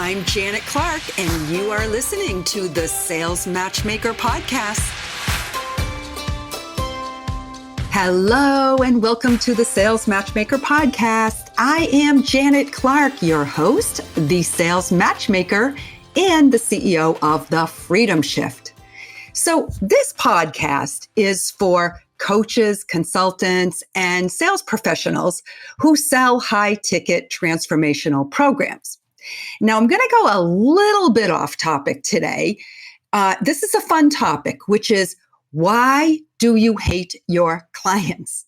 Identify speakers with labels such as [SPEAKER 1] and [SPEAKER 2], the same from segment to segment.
[SPEAKER 1] I'm Janet Clark, and you are listening to the Sales Matchmaker Podcast. Hello, and welcome to the Sales Matchmaker Podcast. I am Janet Clark, your host, the Sales Matchmaker, and the CEO of The Freedom Shift. So this podcast is for coaches, consultants, and sales professionals who sell high-ticket transformational programs. Now, I'm going to go a little bit off topic today. This is a fun topic, which is, why do you hate your clients?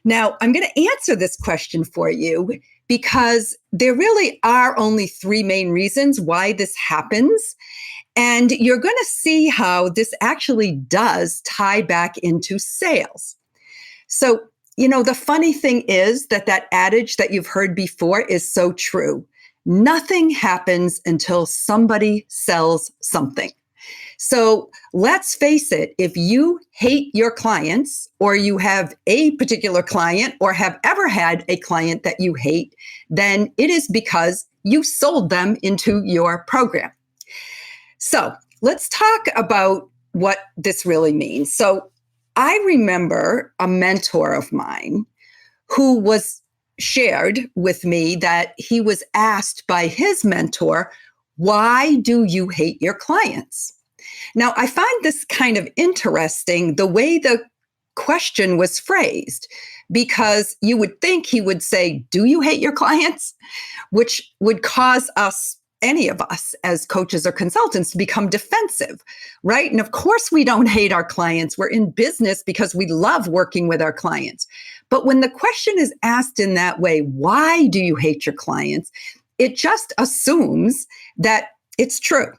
[SPEAKER 1] Now, I'm going to answer this question for you because there really are only three main reasons why this happens. And you're going to see how this actually does tie back into sales. So, the funny thing is that adage that you've heard before is so true. Nothing happens until somebody sells something. So let's face it, if you hate your clients, or you have a particular client, or have ever had a client that you hate, then it is because you sold them into your program. So let's talk about what this really means. So I remember a mentor of mine who was shared with me that he was asked by his mentor, why do you hate your clients? Now, I find this kind of interesting, the way the question was phrased, because you would think he would say, do you hate your clients? Which would cause us, any of us as coaches or consultants, to become defensive, right? And of course, we don't hate our clients. We're in business because we love working with our clients. But when the question is asked in that way, why do you hate your clients? It just assumes that it's true.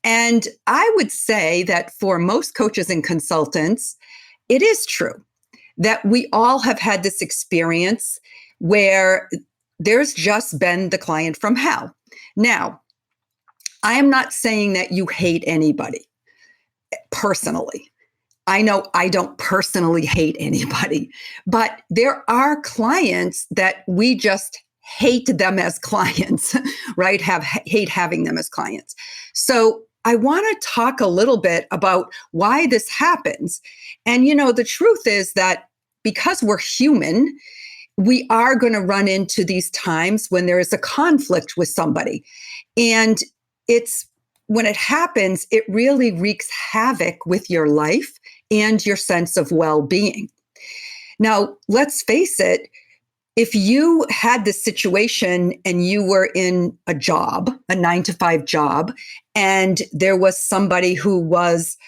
[SPEAKER 1] And I would say that for most coaches and consultants, it is true that we all have had this experience where there's just been the client from hell. Now, I am not saying that you hate anybody personally. I know I don't personally hate anybody, but there are clients that we just hate them as clients, right? Hate having them as clients. So I want to talk a little bit about why this happens. And, the truth is that because we're human, we are going to run into these times when there is a conflict with somebody. And when it happens, it really wreaks havoc with your life and your sense of well-being. Now, let's face it, if you had this situation and you were in a job, a 9-to-5 job, and there was somebody who was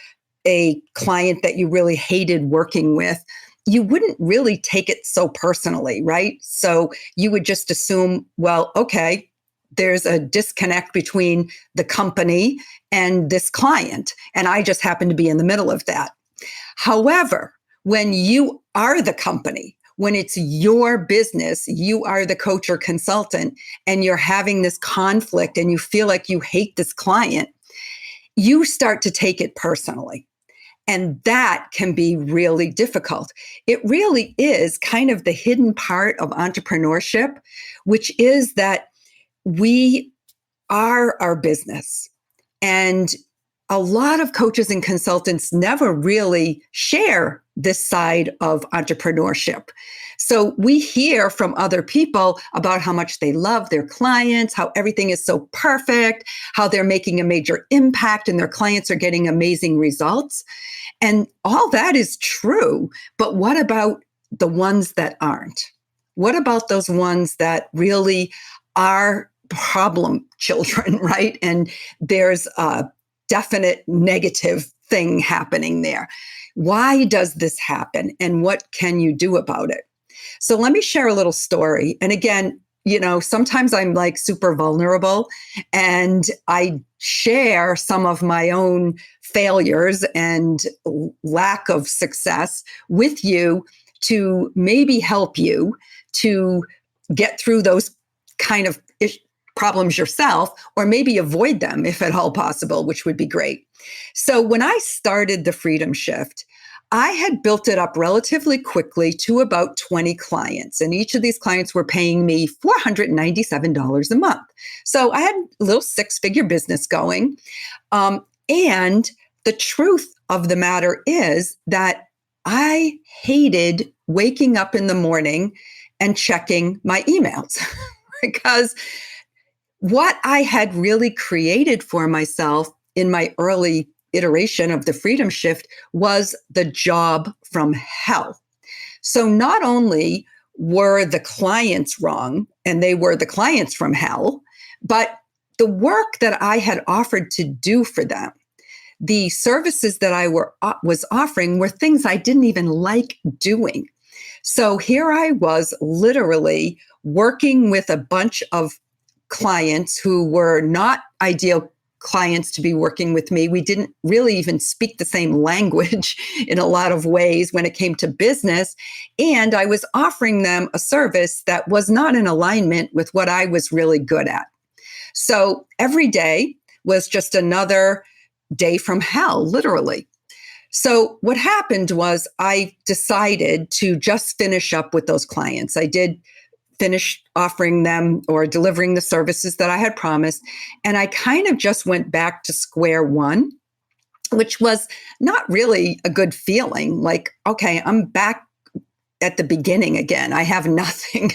[SPEAKER 1] a client that you really hated working with, you wouldn't really take it so personally, right? So you would just assume, well, okay, there's a disconnect between the company and this client, and I just happen to be in the middle of that. However, when you are the company, when it's your business, you are the coach or consultant, and you're having this conflict and you feel like you hate this client, you start to take it personally. And that can be really difficult. It really is kind of the hidden part of entrepreneurship, which is that we are our business. And a lot of coaches and consultants never really share this side of entrepreneurship. So we hear from other people about how much they love their clients, how everything is so perfect, how they're making a major impact and their clients are getting amazing results. And all that is true. But what about the ones that aren't? What about those ones that really are problem children, right? And there's a definite negative thing happening there. Why does this happen? And what can you do about it? So let me share a little story. And again, sometimes I'm like super vulnerable and I share some of my own failures and lack of success with you to maybe help you to get through those kind of problems yourself, or maybe avoid them if at all possible, which would be great. So when I started the Freedom Shift, I had built it up relatively quickly to about 20 clients, and each of these clients were paying me $497 a month. So I had a little six-figure business going. And the truth of the matter is that I hated waking up in the morning and checking my emails because what I had really created for myself in my early iteration of the Freedom Shift was the job from hell. So not only were the clients wrong, and they were the clients from hell, but the work that I had offered to do for them, the services that I was offering were things I didn't even like doing. So here I was literally working with a bunch of clients who were not ideal clients to be working with me. We didn't really even speak the same language in a lot of ways when it came to business. And I was offering them a service that was not in alignment with what I was really good at. So every day was just another day from hell, literally. So what happened was I decided to just finish up with those clients. I did finish offering them or delivering the services that I had promised. And I kind of just went back to square one, which was not really a good feeling. Like, okay, I'm back at the beginning again. I have nothing.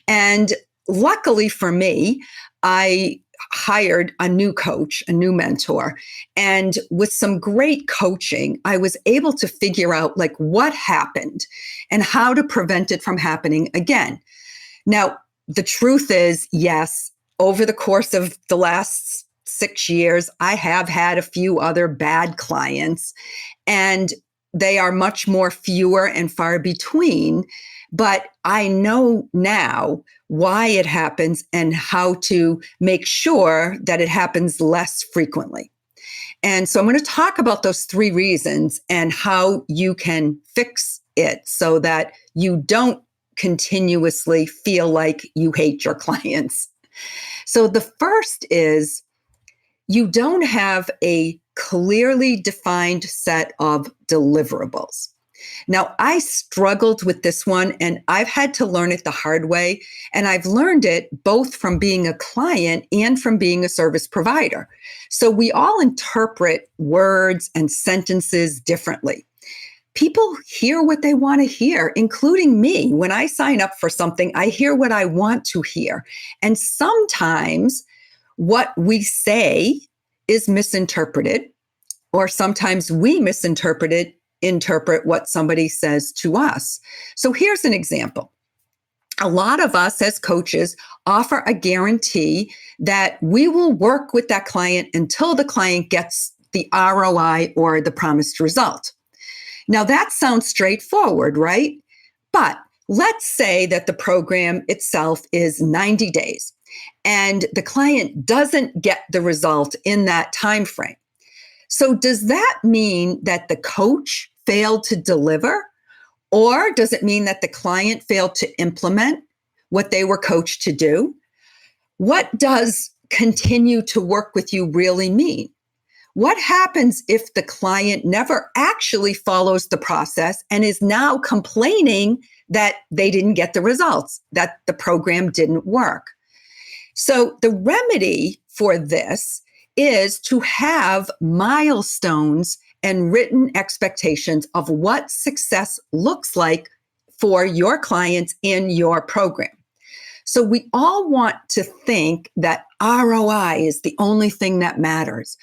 [SPEAKER 1] And luckily for me, I hired a new coach, a new mentor. And with some great coaching, I was able to figure out like what happened and how to prevent it from happening again. Now, the truth is, yes, over the course of the last 6 years, I have had a few other bad clients, and they are much more fewer and far between. But I know now why it happens and how to make sure that it happens less frequently. And so I'm going to talk about those 3 reasons and how you can fix it so that you don't continuously feel like you hate your clients. So the first is you don't have a clearly defined set of deliverables. Now, I struggled with this one, and I've had to learn it the hard way. And I've learned it both from being a client and from being a service provider. So we all interpret words and sentences differently. People hear what they want to hear, including me. When I sign up for something, I hear what I want to hear. And sometimes what we say is misinterpreted, or sometimes we interpret what somebody says to us. So here's an example. A lot of us as coaches offer a guarantee that we will work with that client until the client gets the ROI or the promised result. Now that sounds straightforward, right? But let's say that the program itself is 90 days and the client doesn't get the result in that time frame. So does that mean that the coach failed to deliver? Or does it mean that the client failed to implement what they were coached to do? What does continue to work with you really mean? What happens if the client never actually follows the process and is now complaining that they didn't get the results, that the program didn't work? So the remedy for this is to have milestones and written expectations of what success looks like for your clients in your program. So we all want to think that ROI is the only thing that matters.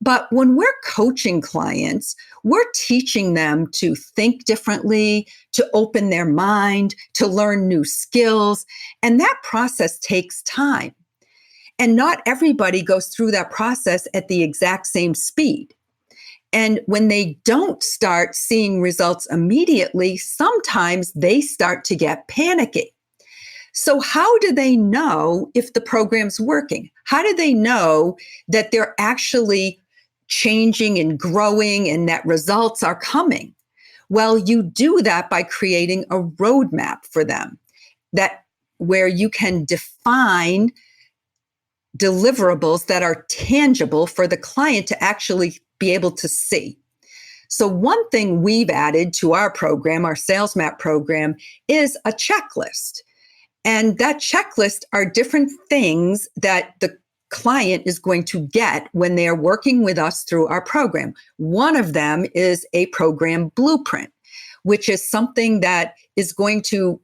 [SPEAKER 1] But when we're coaching clients, we're teaching them to think differently, to open their mind, to learn new skills. And that process takes time. And not everybody goes through that process at the exact same speed. And when they don't start seeing results immediately, sometimes they start to get panicky. So how do they know if the program's working? How do they know that they're actually changing and growing and that results are coming? Well, you do that by creating a roadmap for them, that where you can define deliverables that are tangible for the client to actually be able to see. So one thing we've added to our program, our sales map program, is a checklist. And that checklist are different things that the client is going to get when they're working with us through our program. One of them is a program blueprint, which is something that is going to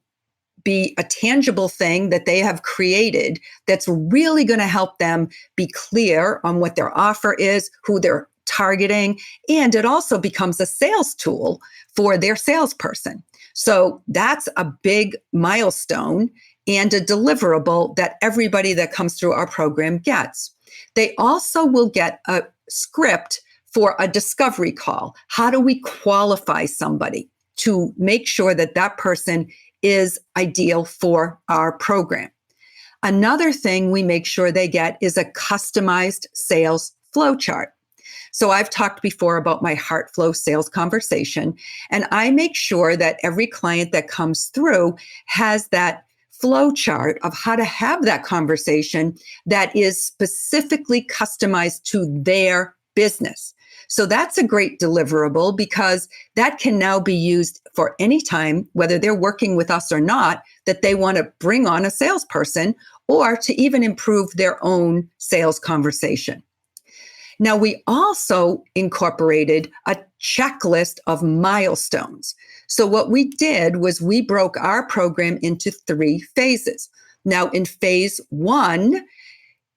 [SPEAKER 1] be a tangible thing that they have created that's really going to help them be clear on what their offer is, who they're targeting, and it also becomes a sales tool for their salesperson. So that's a big milestone and a deliverable that everybody that comes through our program gets. They also will get a script for a discovery call. How do we qualify somebody to make sure that that person is ideal for our program? Another thing we make sure they get is a customized sales flowchart. So I've talked before about my heart flow sales conversation, and I make sure that every client that comes through has that flow chart of how to have that conversation that is specifically customized to their business. So that's a great deliverable because that can now be used for any time, whether they're working with us or not, that they want to bring on a salesperson or to even improve their own sales conversation. Now, we also incorporated a checklist of milestones. So what we did was we broke our program into 3 phases. Now, in phase 1,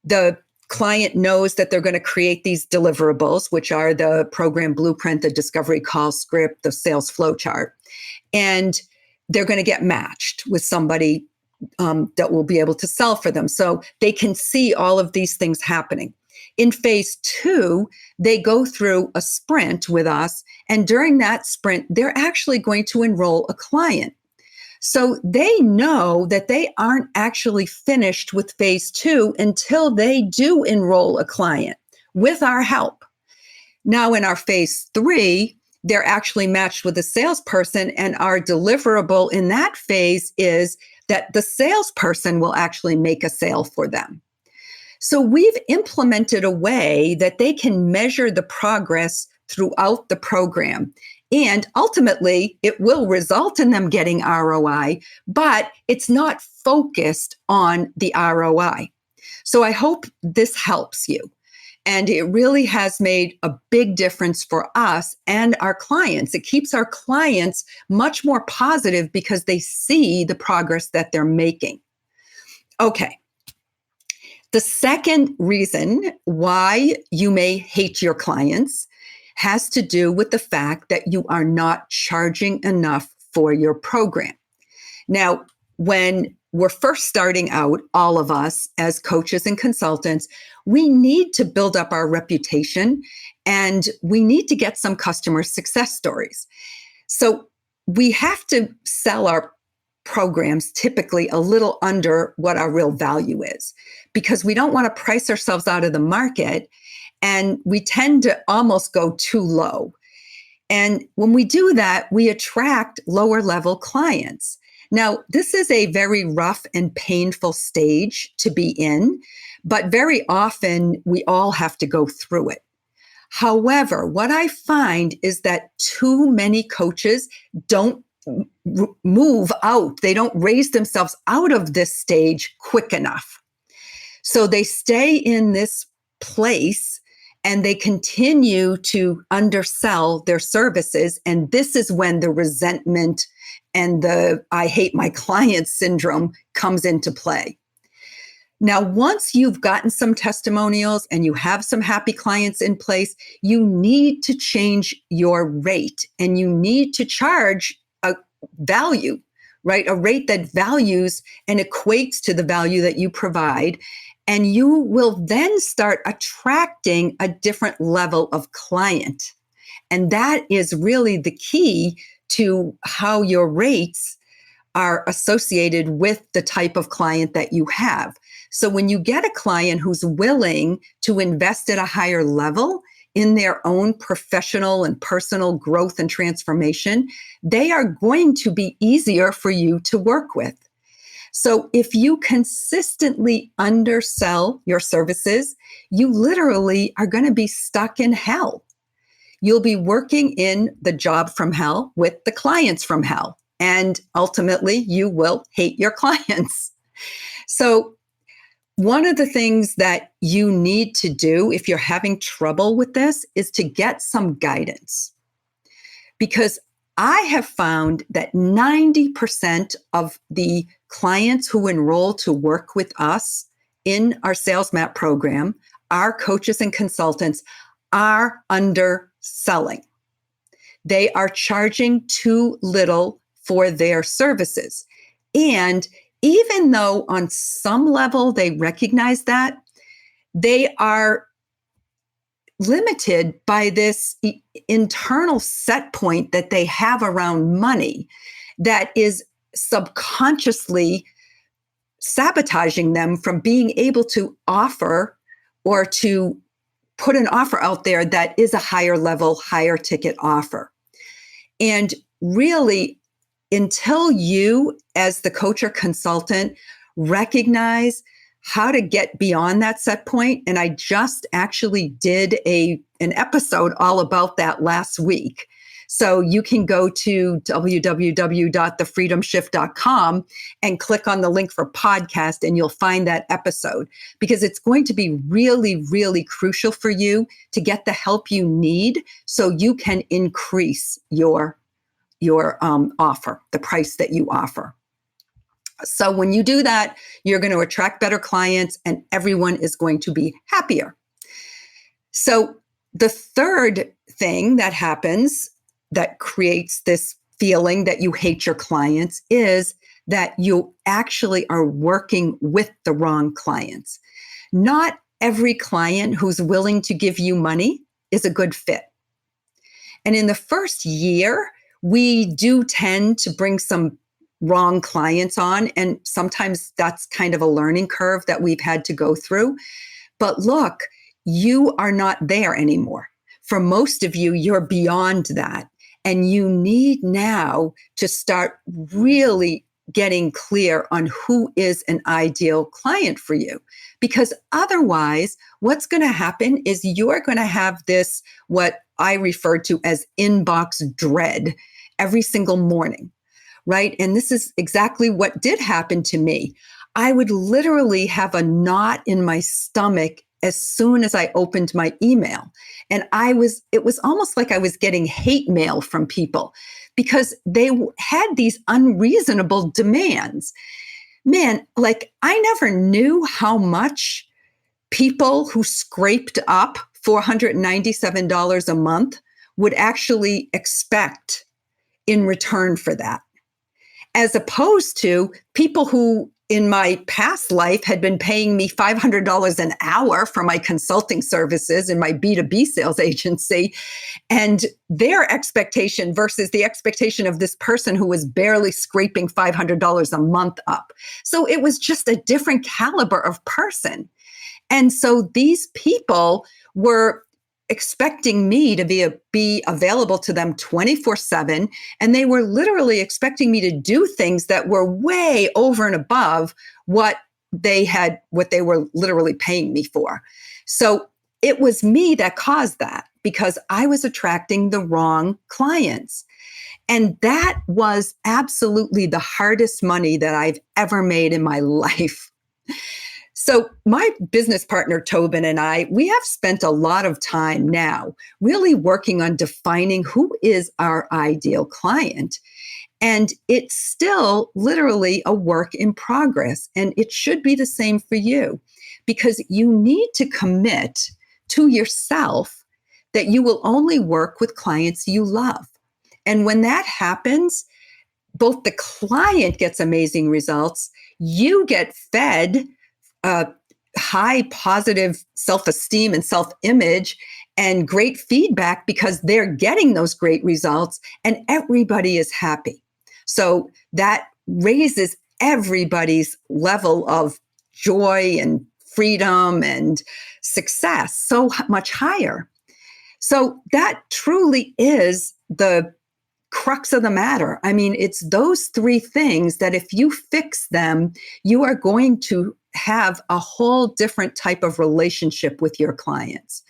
[SPEAKER 1] the client knows that they're going to create these deliverables, which are the program blueprint, the discovery call script, the sales flowchart, and they're going to get matched with somebody that will be able to sell for them. So they can see all of these things happening. In phase 2, they go through a sprint with us, and during that sprint, they're actually going to enroll a client. So they know that they aren't actually finished with phase 2 until they do enroll a client with our help. Now in our phase 3, they're actually matched with a salesperson, and our deliverable in that phase is that the salesperson will actually make a sale for them. So we've implemented a way that they can measure the progress throughout the program. And ultimately, it will result in them getting ROI, but it's not focused on the ROI. So I hope this helps you. And it really has made a big difference for us and our clients. It keeps our clients much more positive because they see the progress that they're making. Okay. The second reason why you may hate your clients has to do with the fact that you are not charging enough for your program. Now, when we're first starting out, all of us as coaches and consultants, we need to build up our reputation and we need to get some customer success stories. So we have to sell our programs typically a little under what our real value is because we don't want to price ourselves out of the market, and we tend to almost go too low. And when we do that, we attract lower level clients. Now, this is a very rough and painful stage to be in, but very often we all have to go through it. However, what I find is that too many coaches don't move out. They don't raise themselves out of this stage quick enough. So they stay in this place and they continue to undersell their services. And this is when the resentment and the I hate my clients syndrome comes into play. Now, once you've gotten some testimonials and you have some happy clients in place, you need to change your rate and you need to charge a value, right? A rate that values and equates to the value that you provide. And you will then start attracting a different level of client. And that is really the key to how your rates are associated with the type of client that you have. So when you get a client who's willing to invest at a higher level in their own professional and personal growth and transformation, they are going to be easier for you to work with. So if you consistently undersell your services, you literally are going to be stuck in hell. you'll be working in the job from hell with the clients from hell. And ultimately, you will hate your clients. So one of the things that you need to do if you're having trouble with this is to get some guidance. Because I have found that 90% of the clients who enroll to work with us in our Sales Map program, our coaches and consultants, are underselling. They are charging too little for their services. And even though on some level they recognize that, they are limited by this internal set point that they have around money that is subconsciously sabotaging them from being able to offer or to put an offer out there that is a higher level, higher ticket offer. And really, until you, as the coach or consultant, recognize how to get beyond that set point, and I just actually did an episode all about that last week. So you can go to www.thefreedomshift.com and click on the link for podcast, and you'll find that episode, because it's going to be really, really crucial for you to get the help you need so you can increase your offer, the price that you offer. So when you do that, you're going to attract better clients and everyone is going to be happier. So the third thing that happens that creates this feeling that you hate your clients is that you actually are working with the wrong clients. Not every client who's willing to give you money is a good fit. And in the first year, we do tend to bring some wrong clients on, and sometimes that's kind of a learning curve that we've had to go through. But look, you are not there anymore. For most of you, you're beyond that. And you need now to start really getting clear on who is an ideal client for you. Because otherwise, what's going to happen is you're going to have this, what I refer to as inbox dread, every single morning, right? And this is exactly what did happen to me. I would literally have a knot in my stomach as soon as I opened my email. And it was almost like I was getting hate mail from people because they had these unreasonable demands. Man, like I never knew how much people who scraped up $497 a month would actually expect in return for that, as opposed to people who in my past life had been paying me $500 an hour for my consulting services in my B2B sales agency, and their expectation versus the expectation of this person who was barely scraping $500 a month up. So it was just a different caliber of person. And so these people were expecting me to be available to them 24/7. And they were literally expecting me to do things that were way over and above what they were literally paying me for. So it was me that caused that because I was attracting the wrong clients. And that was absolutely the hardest money that I've ever made in my life. So my business partner, Tobin, and I, we have spent a lot of time now really working on defining who is our ideal client. And it's still literally a work in progress. And it should be the same for you because you need to commit to yourself that you will only work with clients you love. And when that happens, both the client gets amazing results, you get fed high positive self-esteem and self-image and great feedback because they're getting those great results and everybody is happy. So that raises everybody's level of joy and freedom and success so much higher. So that truly is the crux of the matter. I mean, it's those three things that if you fix them, you are going to have a whole different type of relationship with your clients.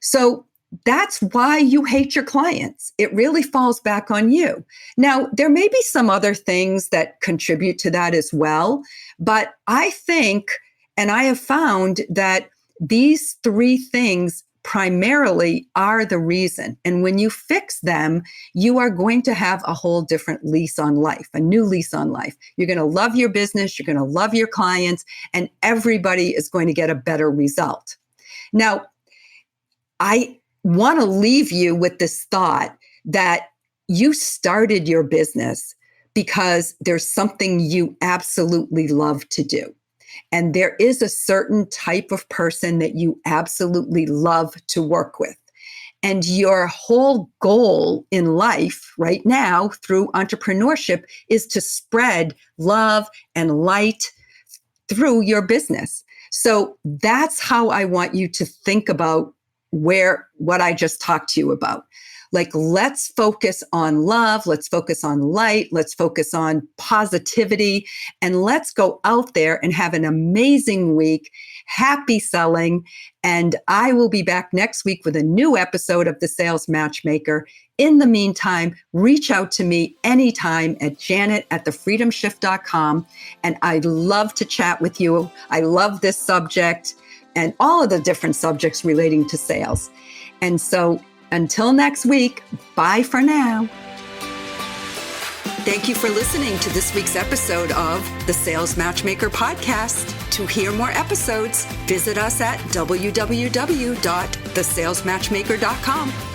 [SPEAKER 1] So that's why you hate your clients. It really falls back on you. Now, there may be some other things that contribute to that as well, but I think, and I have found that these three things primarily are the reason. And when you fix them, you are going to have a whole different lease on life, a new lease on life. You're going to love your business, you're going to love your clients, and everybody is going to get a better result. Now, I want to leave you with this thought that you started your business because there's something you absolutely love to do. And there is a certain type of person that you absolutely love to work with. And your whole goal in life right now through entrepreneurship is to spread love and light through your business. So that's how I want you to think about what I just talked to you about. Like, let's focus on love. Let's focus on light. Let's focus on positivity. And let's go out there and have an amazing week. Happy selling. And I will be back next week with a new episode of The Sales Matchmaker. In the meantime, reach out to me anytime at janet@thefreedomshift.com. And I'd love to chat with you. I love this subject and all of the different subjects relating to sales. And so until next week, bye for now. Thank you for listening to this week's episode of the Sales Matchmaker podcast. To hear more episodes, visit us at www.thesalesmatchmaker.com.